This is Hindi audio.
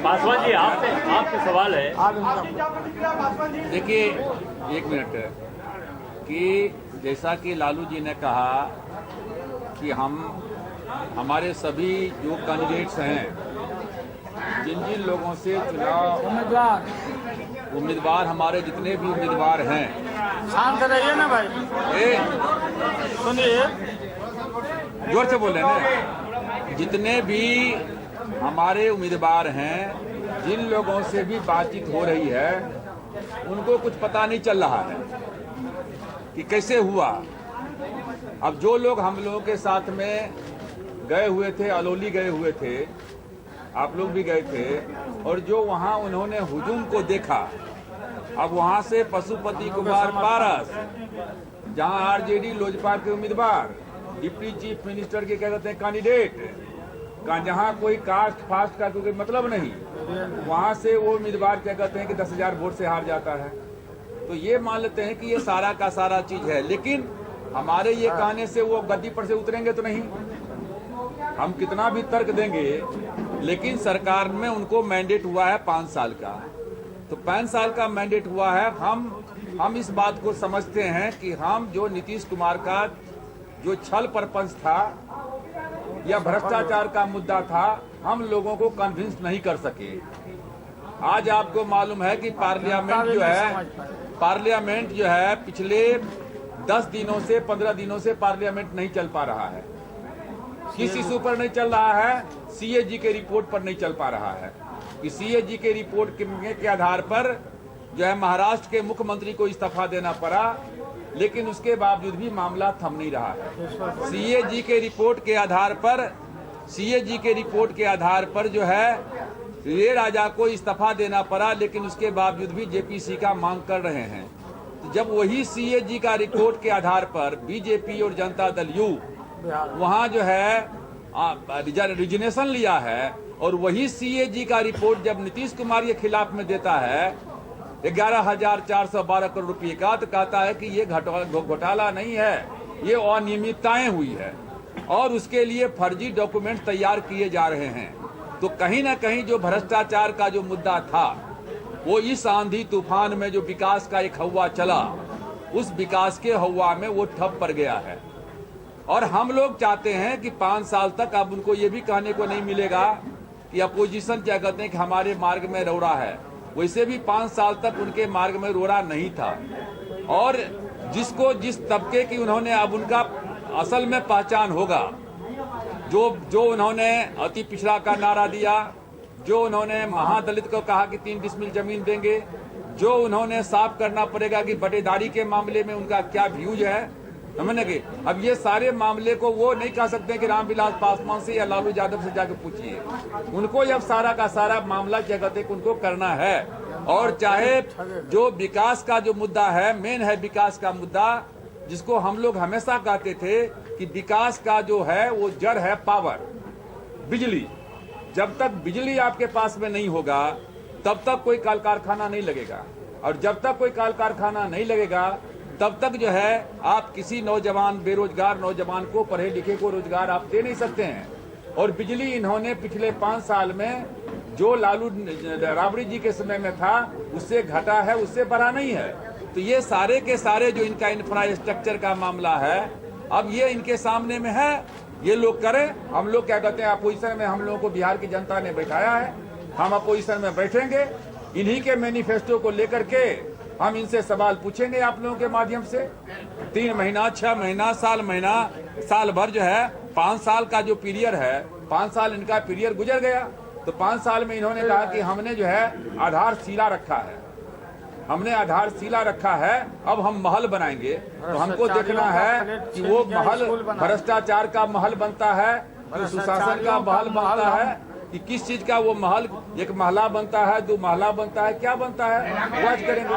पासवान जी, आपसे सवाल है। देखिए, एक मिनट, कि जैसा कि लालू जी ने कहा कि हमारे सभी जो कैंडिडेट्स हैं, जिन जिन लोगों से चुनाव उम्मीदवार हमारे जितने भी उम्मीदवार हैं, शांत रहिए ना भाई, सुनिए, जोर से बोले ना, जितने भी हमारे उम्मीदवार हैं, जिन लोगों से भी बातचीत हो रही है, उनको कुछ पता नहीं चल रहा है कि कैसे हुआ। अब जो लोग हम लोगों के साथ में गए हुए थे, अलौली गए हुए थे, आप लोग भी गए थे, और जो वहां उन्होंने हुजूम को देखा, अब वहां से पशुपति कुमार पारस, जहां आरजेडी लोजपा के उम्मीदवार, डिप्टी चीफ मिनिस्टर के क्या कहते हैं कैंडिडेट, जहां कोई कास्ट फास्ट का कोई मतलब नहीं, वहां से वो उम्मीदवार क्या कहते हैं कि 10,000 वोट से हार जाता है। तो ये मान लेते हैं कि ये सारा का सारा चीज है, लेकिन हमारे ये कहने से वो गद्दी पर से उतरेंगे तो नहीं। हम कितना भी तर्क देंगे, लेकिन सरकार में उनको मैंडेट हुआ है 5 साल का, तो 5 साल का मैंडेट हुआ है। हम इस बात को समझते हैं कि हम जो नीतीश कुमार का जो छल प्रपंच था या भ्रष्टाचार का मुद्दा था, हम लोगों को कन्विंस नहीं कर सके। आज आपको मालूम है कि पार्लियामेंट जो है पिछले 10 दिनों से 15 दिनों से पार्लियामेंट नहीं चल पा रहा है। किस इशू पर नहीं चल रहा है? सीएजी के रिपोर्ट पर नहीं चल पा रहा है। कि सीएजी के रिपोर्ट के आधार पर जो है महाराष्ट्र के मुख्यमंत्री को इस्तीफा देना पड़ा, लेकिन उसके बावजूद भी मामला थम नहीं रहा है। सीएजी के रिपोर्ट के आधार पर जो है ये राजा को इस्तीफा देना पड़ा, लेकिन उसके बावजूद भी जेपीसी का मांग कर रहे हैं। तो जब वही सीएजी का रिपोर्ट के आधार पर बीजेपी और जनता दल यू वहां जो है रिजनेशन लिया है, और वही सीएजी का रिपोर्ट जब नीतीश कुमार के खिलाफ में देता है 11,412 करोड़ रुपए का, तो कहता है कि ये घोटाला नहीं है, ये अनियमितताएं हुई है और उसके लिए फर्जी डॉक्यूमेंट तैयार किए जा रहे हैं। तो कहीं ना कहीं जो भ्रष्टाचार का जो मुद्दा था, वो इस आंधी तूफान में जो विकास का एक हवा चला, उस विकास के हवा में वो ठप पड़ गया है। और हम लोग चाहते हैं कि 5 साल तक अब उनको ये भी कहने को नहीं मिलेगा कि अपोजिशन क्या कहते हैं कि हमारे मार्ग में रोड़ा है। वैसे भी 5 साल तक उनके मार्ग में रोड़ा नहीं था, और जिसको जिस तबके की उन्होंने, अब उनका असल में पहचान होगा, जो उन्होंने अति पिछड़ा का नारा दिया, जो उन्होंने महादलित को कहा कि 3 डिसमिल जमीन देंगे, जो उन्होंने साफ करना पड़ेगा कि बटेदारी के मामले में उनका क्या व्यूज है, समझने के। अब ये सारे मामले को वो नहीं कह सकते कि रामविलास पासवान से या लालू यादव से जाके पूछिए, उनको अब सारा का सारा मामला क्या कहते हैं उनको करना है। और चाहे जो विकास का जो मुद्दा है, मेन है विकास का मुद्दा, जिसको हम लोग हमेशा कहते थे कि विकास का जो है वो जड़ है पावर, बिजली। जब तक बिजली आपके पास में नहीं होगा, तब तक कोई कल कारखाना नहीं लगेगा, और जब तक कोई कल कारखाना नहीं लगेगा, तब तक जो है आप किसी नौजवान, बेरोजगार नौजवान को, पढ़े लिखे को रोजगार आप दे नहीं सकते हैं। और बिजली इन्होंने पिछले 5 साल में जो लालू राबड़ी जी के समय में था, उससे घटा है, उससे बढ़ा नहीं है। तो ये सारे के सारे जो इनका इंफ्रास्ट्रक्चर का मामला है, अब ये इनके सामने में है, ये लोग करें। हम लोग क्या कहते हैं, अपोजिशन में हम लोगों को बिहार की जनता ने बैठाया है, हम अपोजिशन में बैठेंगे, इन्हीं के मैनिफेस्टो को लेकर के हम इनसे सवाल पूछेंगे आप लोगों के माध्यम से। 3 महीना, 6 महीना, साल भर जो है, 5 साल का जो पीरियड है, 5 साल इनका पीरियड गुजर गया। तो 5 साल में इन्होंने कहा कि हमने जो है आधारशिला रखा है, हमने आधारशिला रखा है, अब हम महल बनाएंगे। तो हमको देखना है कि वो महल भ्रष्टाचार का महल बनता है, सुशासन का महल बनता है, कि किस चीज का वो महल, एक महला बनता है, 2 महला बनता है, क्या बनता है, वॉच करेंगे।